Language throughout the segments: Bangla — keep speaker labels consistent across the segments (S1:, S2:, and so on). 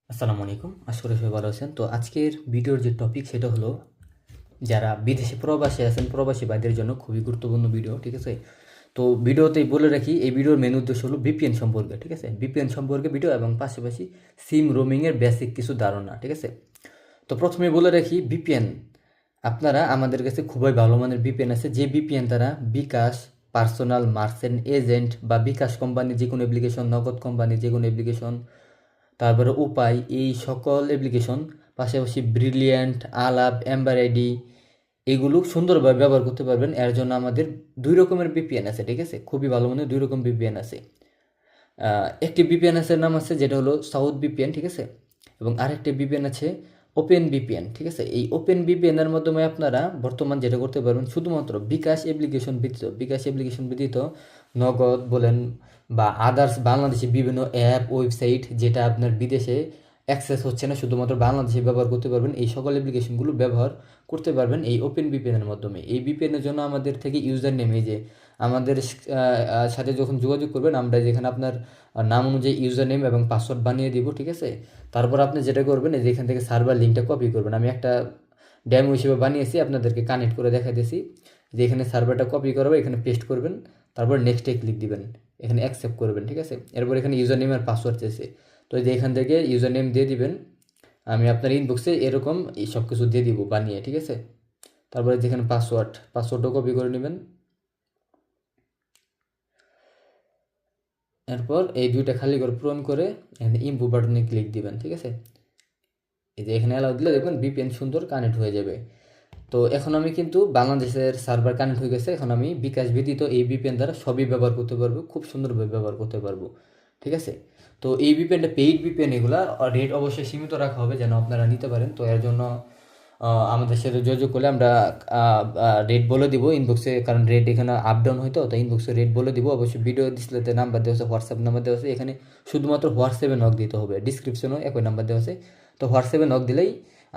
S1: আসসালামু আলাইকুম। আশা করি সবাই ভালো আছেন। তো আজকের ভিডিওর যে টপিক সেটা হলো যারা বিদেশে প্রবাসী আছেন প্রবাসী ভাইদের জন্য খুবই গুরুত্বপূর্ণ ভিডিও, ঠিক আছে? তো ভিডিওতেই বলে রাখি এই ভিডিওর মেন উদ্দেশ্য হলো ভিপিএন সম্পর্কে, ঠিক আছে? ভিপিএন সম্পর্কে ভিডিও এবং পাশাপাশি সিম রোমিংয়ের বেসিক কিছু ধারণা, ঠিক আছে? তো প্রথমে বলে রাখি ভিপিএন আপনারা আমাদের কাছে খুবই ভালো মানের ভিপিএন আছে, যে ভিপিএন দ্বারা বিকাশ, পার্সোনাল মার্চেন্ট এজেন্ট বা বিকাশ কোম্পানির যে কোনো অ্যাপ্লিকেশন, নগদ কোম্পানির যে কোনো অ্যাপ্লিকেশন, তারপরে উপায়, এই সকল অ্যাপ্লিকেশন, পাশাপাশি ব্রিলিয়ান্ট, আলাপ, এম্বার আইডি, এগুলো সুন্দরভাবে ব্যবহার করতে পারবেন। এর জন্য আমাদের দুই রকমের ভিপিএন আছে, ঠিক আছে? খুবই ভালো মানের দুই রকম ভিপিএন আছে। একটি ভিপিএন আছে, নাম আছে যেটা হলো সাউথ ভিপিএন, ঠিক আছে? এবং আরেকটি ভিপিএন আছে ওপেন ভিপিএন, ঠিক আছে? এই ওপেন ভিপিএন এর মাধ্যমে আপনারা বর্তমান যেটা করতে পারবেন, শুধুমাত্র বিকাশ অ্যাপ্লিকেশন ব্যতীত নগদ বলেন বা আদার্স বাংলাদেশি বিভিন্ন অ্যাপ, ওয়েবসাইট যেটা আপনার বিদেশে অ্যাক্সেস হচ্ছে না, শুধুমাত্র বাংলাদেশে ব্যবহার করতে পারবেন। এই সকল অ্যাপ্লিকেশনগুলো ব্যবহার করতে পারবেন এই ওপেন ভিপিএন এর মাধ্যমে। এই ভিপিএন এর জন্য আমাদের থেকে ইউজার নেম, এই যে আমাদের সাথে যখন যোগাযোগ করবেন, আমরা যেখানে আপনার নাম অনুযায়ী ইউজার নেম এবং পাসওয়ার্ড বানিয়ে দিব, ঠিক আছে? তারপর আপনি যেটা করবেন, এই যে এখান থেকে সার্ভার লিঙ্কটা কপি করবেন। আমি একটা ডেমো হিসেবে বানিয়েছি, আপনাদেরকে কানেক্ট করে দেখাইতেছি যে এখানে সার্ভারটা কপি করবে, এখানে পেস্ট করবেন, তারপর নেক্সটে ক্লিক দিবেন, এখানে অ্যাকসেপ্ট করবেন, ঠিক আছে? এরপর এখানে ইউজার নেম আর পাসওয়ার্ড চাইছে, তো এই যে এখান থেকে ইউজার নেম দিয়ে দিবেন। আমি আপনার ইনবক্সে এরকম এই সব কিছু দিয়ে দিব বানিয়ে, ঠিক আছে? তারপরে যেখানে পাসওয়ার্ডও কপি করে নেবেন। এরপর এই দুইটা খালি করে পূরণ করে এখানে ইম্পোর্ট বাটনে ক্লিক দিবেন, ঠিক আছে? এই যে এখানে অ্যালাউ দিলে দেখবেন ভিপিএন সুন্দর কানেক্ট হয়ে যাবে। তো এখন আমি কিন্তু বাংলাদেশের সার্ভার কানেক্ট হয়ে গেছে, এখন আমি বিকাশ ব্যতীত এই ভিপিএন দ্বারা সবই ব্যবহার করতে পারবো, খুব সুন্দরভাবে ব্যবহার করতে পারবো, ঠিক আছে? তো এই ভিপিএনটা পেইড ভিপিএন, এগুলা রেট অবশ্যই সীমিত রাখা হবে যেন আপনারা নিতে পারেন। তো এর জন্য আমাদের সাথে যোগাযোগ করলে আমরা রেট বলে দিব ইনবক্সে, কারণ রেট এখানে আপ ডাউন হয়তো, তো ইনবক্সে রেট বলে দিব। অবশ্যই ভিডিও ডিসপ্লেতে নাম্বার দেওয়া আছে, হোয়াটসঅ্যাপ নাম্বার দেওয়া আছে, এখানে শুধুমাত্র হোয়াটসঅ্যাপে নক দিতে হবে, ডিসক্রিপশনেও একই নাম্বার দেওয়া আছে। তো হোয়াটসঅ্যাপে নক দিলেই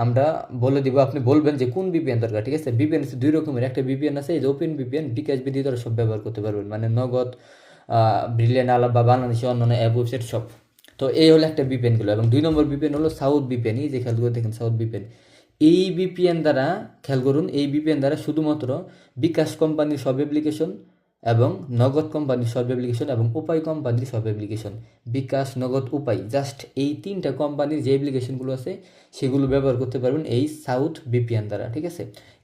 S1: আমরা বলে দিব, আপনি বলবেন যে কোন ভিপিএন দরকার, ঠিক আছে? ভিপিএন আছে দুই রকমের, একটা ভিপিএন আছে এই যে ওপেন ভিপিএন, বিকাশ ব্যতীত সব ব্যবহার করতে পারবেন, মানে নগদ, ব্রিলিয়ান্ট, আলাপ বা বাংলাদেশি অন্যান্য অ্যাপ, ওয়েবসাইট সব। তো এই হলো একটা ভিপিএনগুলো। এবং দুই নম্বর ভিপিএন হলো সাউথ ভিপিএন, এই যে খেয়াল করে দেখেন সাউথ ভিপিএন। এই ভিপিএন দ্বারা, খেয়াল করুন, এই ভিপিএন দ্বারা শুধুমাত্র বিকাশ কোম্পানির সব অ্যাপ্লিকেশন এবং নগদ কোম্পানির সব অ্যাপ্লিকেশন এবং উপায় কোম্পানির সব অ্যাপ্লিকেশন, বিকাশ, নগদ, উপায়, জাস্ট এই তিনটা কোম্পানির যে অ্যাপ্লিকেশনগুলো আছে সেগুলো ব্যবহার করতে পারবেন এই সাউথ ভিপিএন দ্বারা, ঠিক আছে?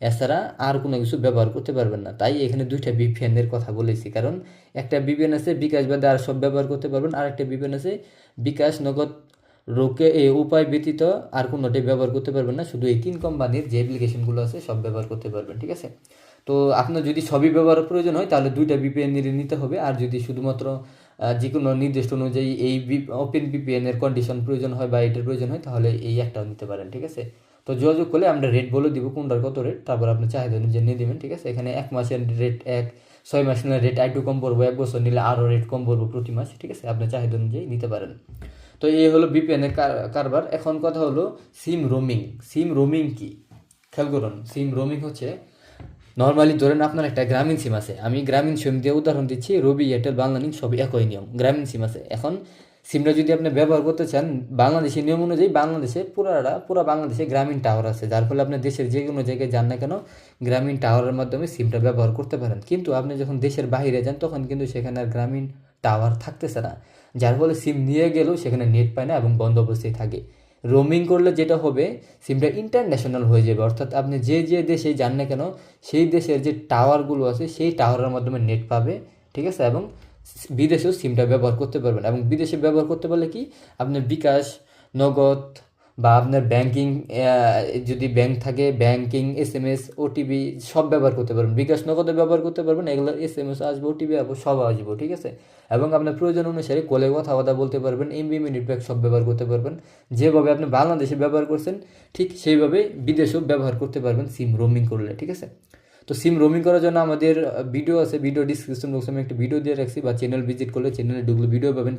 S1: এছাড়া আর কোনো কিছু ব্যবহার করতে পারবেন না। তাই এখানে দুইটা ভিপিএনের কথা বলেছি, কারণ একটা ভিপিএন আছে বিকাশ বাদে আর সব ব্যবহার করতে পারবেন, আর একটা ভিপিএন আছে বিকাশ, নগদ, রোকে এই উপায় ব্যতীত আর কোনোটাই ব্যবহার করতে পারবেন না, শুধু এই তিন কোম্পানির যে অ্যাপ্লিকেশনগুলো আছে সব ব্যবহার করতে পারবেন, ঠিক আছে? তো আপনার যদি সবই ব্যবহারের প্রয়োজন হয় তাহলে দুইটা ভিপিএন নিতে হবে, আর যদি শুধুমাত্র যে কোনো নির্দিষ্ট অনুযায়ী এই ওপেন ভিপিএন এর কন্ডিশন প্রয়োজন হয় বা এটার প্রয়োজন হয় তাহলে এই একটাও নিতে পারেন, ঠিক আছে? তো যোগাযোগ করলে আমরা রেট বলে দিব কোনটার কত রেট, তারপর আপনি চাহিদা অনুযায়ী নিয়ে দেবেন, ঠিক আছে? এখানে 1 মাসের রেট 6 মাস নিলে রেট একটু কম পড়বো, 1 বছর নিলে আরও রেট কম পড়বো প্রতি মাস, ঠিক আছে? আপনার চাহিদা অনুযায়ী নিতে পারেন। তো এই হলো ভিপিএনের কারবার। এখন কথা হলো সিম রোমিং। সিম রোমিং কি, খেয়াল করুন। সিম রোমিং হচ্ছে, নর্মালি ধরেন আপনার একটা গ্রামীণ সিম আছে, আমি গ্রামীণ সিম দিয়ে উদাহরণ দিচ্ছি, রবি, এয়ারটেল, বাংলালিংক সবই একই নিয়ম, গ্রামীণ সিম আছে। এখন সিমটা যদি আপনি ব্যবহার করতে চান বাংলাদেশি নিয়ম অনুযায়ী, বাংলাদেশে পুরা বাংলাদেশে গ্রামীণ টাওয়ার আছে, যার ফলে আপনি দেশের যে কোনো জায়গায় যান না কেন গ্রামীণ টাওয়ারের মাধ্যমে সিমটা ব্যবহার করতে পারেন। কিন্তু আপনি যখন দেশের বাইরে যান তখন কিন্তু সেখানে আর গ্রামীণ টাওয়ার থাকতেছে না, যার ফলে সিম নিয়ে গেলেও সেখানে নেট পায় না এবং বন্ধ অবস্থায় থাকে। রোমিং করলে যেটা হবে, সিমটা ইন্টারন্যাশনাল হয়ে যাবে, অর্থাৎ আপনি যে যে দেশে যান না কেন সেই দেশের যে টাওয়ারগুলো আছে সেই টাওয়ারের মাধ্যমে নেট পাবে, ঠিক আছে? এবং বিদেশেও সিমটা ব্যবহার করতে পারবেন। এবং বিদেশে ব্যবহার করতে পারলে কি, আপনার বিকাশ, নগদ বা আপনার ব্যাংকিং, যদি ব্যাংক থাকে ব্যাংকিং, এসএমএস, ওটিপি সব ব্যবহার করতে পারবেন। বিকাশ, নগদে ব্যবহার করতে পারবেন, এগুলো এসএমএস আসবে, ওটিপি আসবে, সব আসবে, ঠিক আছে? এবং আপনার প্রয়োজন অনুসারে কলে কথা বলতে পারবেন, এমবি, মিনিট প্যাক সব ব্যবহার করতে পারবেন। যেভাবে আপনি বাংলাদেশে ব্যবহার করছেন ঠিক সেইভাবে বিদেশেও ব্যবহার করতে পারবেন সিম রোমিং করলে, ঠিক আছে? তো সিম রোমিং করার জন্য আমাদের ভিডিও আছে, ভিডিও ডিসক্রিপশন বক্সে আমি একটা ভিডিও দিয়ে রাখছি, বা চ্যানেল ভিজিট করলে চ্যানেলে ঢুকলে ভিডিও পাবেন,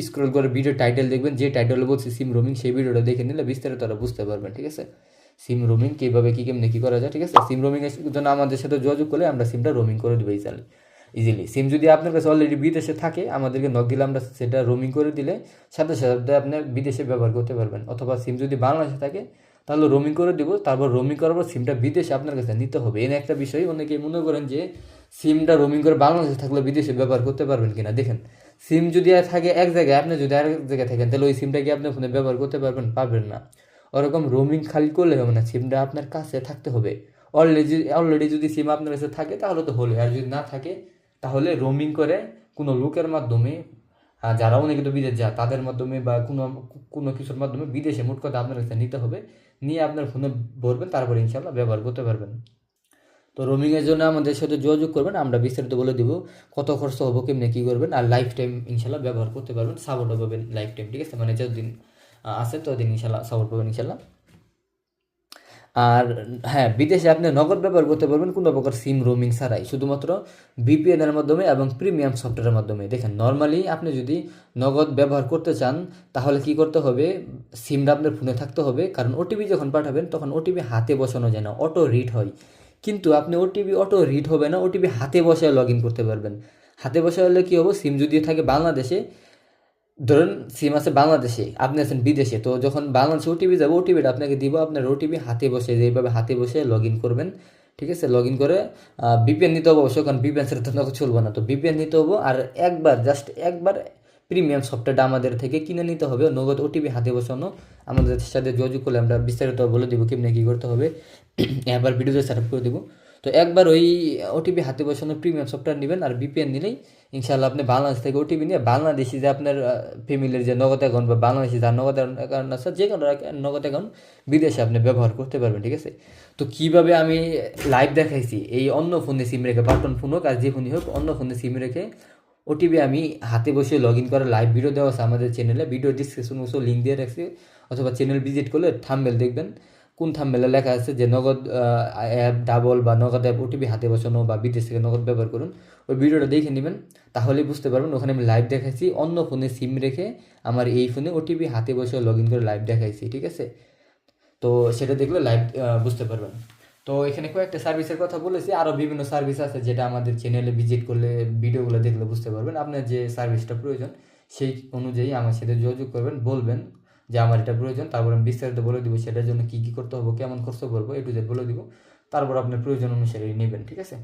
S1: স্ক্রল করে ভিডিও টাইটেল দেখবেন, যে টাইটেলে বলছি সিম রোমিং সেই ভিডিওটা দেখে নিলে বিস্তারিত তারা বুঝতে পারবেন, ঠিক আছে? সিম রোমিং কীভাবে কী কেমনি কী করা যায়, ঠিক আছে? সিম রোমিংয়ের জন্য আমাদের সাথে যোগাযোগ করলে আমরা সিমটা রোমিং করে দেবো ইজিলি। ইজিলি। সিম যদি আপনার কাছে অলরেডি বিদেশে থাকে আমাদেরকে নক দিলে আমরা সেটা রোমিং করে দিলে সাথে সাথে আপনি বিদেশে ব্যবহার করতে পারবেন। অথবা সিম যদি বাংলাদেশে থাকে তাহলে রোমিং করে দিব, তারপর রোমিং করার পর সিমটা বিদেশে আপনার কাছে নিতে হবে। এনে একটা বিষয়, অনেকে মনে করেন যে সিমটা রোমিং করে বাংলাদেশে থাকলে বিদেশে ব্যবহার করতে পারবেন কিনা। দেখেন, সিম যদি থাকে এক জায়গায়, আপনি যদি আরেক জায়গায় থাকেন তাহলে ওই সিমটা কি আপনার ফোনে ব্যবহার করতে পারবেন না। ওরকম রোমিং খালি করলে হবে না, সিমটা আপনার কাছে থাকতে হবে। অলরেডি যদি সিম আপনার কাছে থাকে তাহলে তো হলো, আর যদি না থাকে তাহলে রোমিং করে কোনো লোকের মাধ্যমে, যারা অনেকে তো বিদেশ যায় তাদের মাধ্যমে বা কোনো কিছুর মাধ্যমে বিদেশে মোট কথা আপনার কাছে নিতে হবে, নিয়ে আপনার ফোনে ভরবেন, তারপরে ইনশাল্লাহ ব্যবহার করতে পারবেন। তো রোমিংয়ের জন্য আমাদের সাথে যোগাযোগ করবেন, আমরা বিস্তারিত বলে দিব কত খরচ হবো, কেমনি কী করবেন, আর লাইফ টাইম ইনশাল্লাহ ব্যবহার করতে পারবেন, সাপোর্টও পাবেন লাইফ টাইম, ঠিক আছে। মানে যতদিন আছে ততদিন ইনশাল্লাহ সাপোর্ট পাবেন ইনশাল্লাহ। আর হ্যাঁ, বিদেশে আপনি নগদ ব্যবহার করতে পারবেন কোনো প্রকার সিম রোমিং ছাড়াই, শুধুমাত্র ভিপিএনের মাধ্যমে এবং প্রিমিয়াম সফটওয়্যারের মাধ্যমে। দেখেন, নর্মালি আপনি যদি নগদ ব্যবহার করতে চান তাহলে কি করতে হবে, সিমটা আপনার ফোনে থাকতে হবে, কারণ ওটিপি যখন পাঠাবেন তখন ওটিপি হাতে বসানো যায় না, অটো রিড হয়। কিন্তু আপনি ওটিপি অটো রিড হবে না, ওটিপি হাতে বসায় লগ ইন করতে পারবেন। হাতে বসে হলে কী হবো, সিম যদি থাকে বাংলাদেশে, ধরুন সিম আছে বাংলাদেশে, আপনি আছেন বিদেশে, তো যখন বাংলাদেশে ওটিপি যাবে ওটিপিটা আপনাকে দিব, আপনার ওটিপি হাতে বসে যেভাবে হাতে বসে লগ ইন করবেন, ঠিক আছে। লগ ইন করে ভিপিএন নিতে হবে অবশ্যই, কারণ ভিপিএন ছাড়া তো নগদ চলবে না, তো ভিপিএন নিতে হবে। আর জাস্ট একবার প্রিমিয়াম সফটওয়্যারটা আমাদের থেকে কিনে নিতে হবে, নগদ ওটিপি হাতে বসানো। আমাদের সাথে যোগাযোগ করলে আমরা বিস্তারিত বলে দেবো কেমনি কী করতে হবে, একবার ভিডিওতে সেট আপ করে দেবো। তো একবার ওই ওটিপি হাতে বসানো প্রিমিয়াম সফটওয়্যার নেবেন, আর ভিপিএন নিলেই ইনশাআল্লাহ আপনি বাংলাদেশ থেকে ওটিপি নিয়ে বাংলাদেশি যে আপনার ফ্যামিলির যে নগদ অ্যাকাউন্ট বা বাংলাদেশি যার নগদ অ্যাকাউন্ট আছে, যে কোনো নগদ অ্যাকাউন্ট বিদেশে আপনি ব্যবহার করতে পারবেন, ঠিক আছে। তো কীভাবে আমি লাইভ দেখাইছি, এই অন্য ফোনে সিম রেখে, বাটন ফোন হোক আর যে ফোনই হোক, অন্য ফোনে সিম রেখে ওটিপি আমি হাতে বসে লগ ইন করে লাইভ ভিডিও দেওয়া আছে আমাদের চ্যানেলে, ভিডিও ডিসক্রিপশন বক্সে লিঙ্ক দিয়ে রাখছি, অথবা চ্যানেল ভিজিট করলে থাম্বনেল দেখবেন, কোন থাম্বনেলে লেখা আছে যে নগদ অ্যাপ ডাবল বা নগদ অ্যাপ ওটিপি হাতে বসানো বা বিদেশ থেকে নগদ ব্যবহার করুন, ওই ভিডিওটা দেখে নেবেন, তাহলেই বুঝতে পারবেন। ওখানে আমি লাইভ দেখাইছি, অন্য ফোনে সিম রেখে আমার এই ফোনে ওটিপি হাতে বসে লগ ইন করে লাইভ দেখাইছি, ঠিক আছে। তো সেটা দেখলে লাইভ বুঝতে পারবেন। তো এখানে কয়েকটা সার্ভিসের কথা বলেছি, আরও বিভিন্ন সার্ভিস আছে যেটা আমাদের চ্যানেলে ভিজিট করলে ভিডিওগুলো দেখলে বুঝতে পারবেন। আপনার যে সার্ভিসটা প্রয়োজন সেই অনুযায়ী আমার সাথে যোগাযোগ করবেন, বলবেন যে আমার এটা প্রয়োজন, তারপর আমি বিস্তারিত বলে দিব সেটার জন্য কী কী করতে হবে, কেমন খরচ করবো, এ টু জেড বলে দিব, তারপর আপনার প্রয়োজন অনুসারে নেবেন, ঠিক আছে।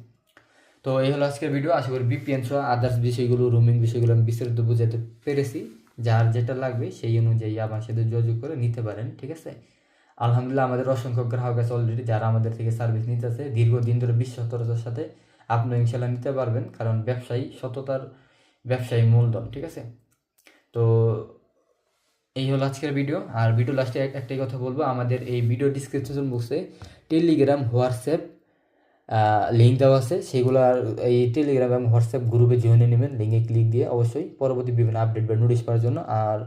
S1: তো এই হলো আজকের ভিডিও। আশা করি ভিপিএন সহ আদার্স বিষয়গুলো, রোমিং বিষয়গুলো আমি বিস্তারিত বোঝাতে পেরেছি। যার যেটা লাগবে সেই অনুযায়ী আমার সাথে যোগাযোগ করে নিতে পারেন, ঠিক আছে। আলহামদুলিল্লাহ, আমাদের অসংখ্য গ্রাহক আছে অলরেডি যারা আমাদের থেকে সার্ভিস নিতে আছে দীর্ঘদিন ধরে বিশ্বস্ততার সাথে। আপনিও ইনশাল্লাহ নিতে পারবেন, কারণ ব্যবসায়ী মূলধন, ঠিক আছে। তো এই হলো আজকের ভিডিও। আর ভিডিও লাস্টে একটাই কথা বলবো, আমাদের এই ভিডিও ডিসক্রিপশন বক্সে টেলিগ্রাম, হোয়াটসঅ্যাপ লিঙ্ক দেওয়া আছে, সেগুলো এই টেলিগ্রাম এবং হোয়াটসঅ্যাপ গ্রুপে জয়েনে নেবেন, লিঙ্কে ক্লিক দিয়ে অবশ্যই পরবর্তী বিভিন্ন আপডেট বা নোটিশ পাওয়ার জন্য। আর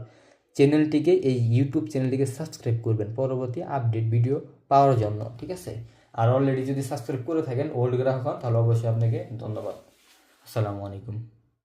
S1: চ্যানেলটিকে, এই ইউটিউব চ্যানেলটিকে সাবস্ক্রাইব করবেন পরবর্তী আপডেট ভিডিও পাওয়ার জন্য, ঠিক আছে। আর অলরেডি যদি সাবস্ক্রাইব করে থাকেন ওল্ড গ্রাহক হন তাহলে অবশ্যই আপনাকে ধন্যবাদ। আসসালামু আলাইকুম।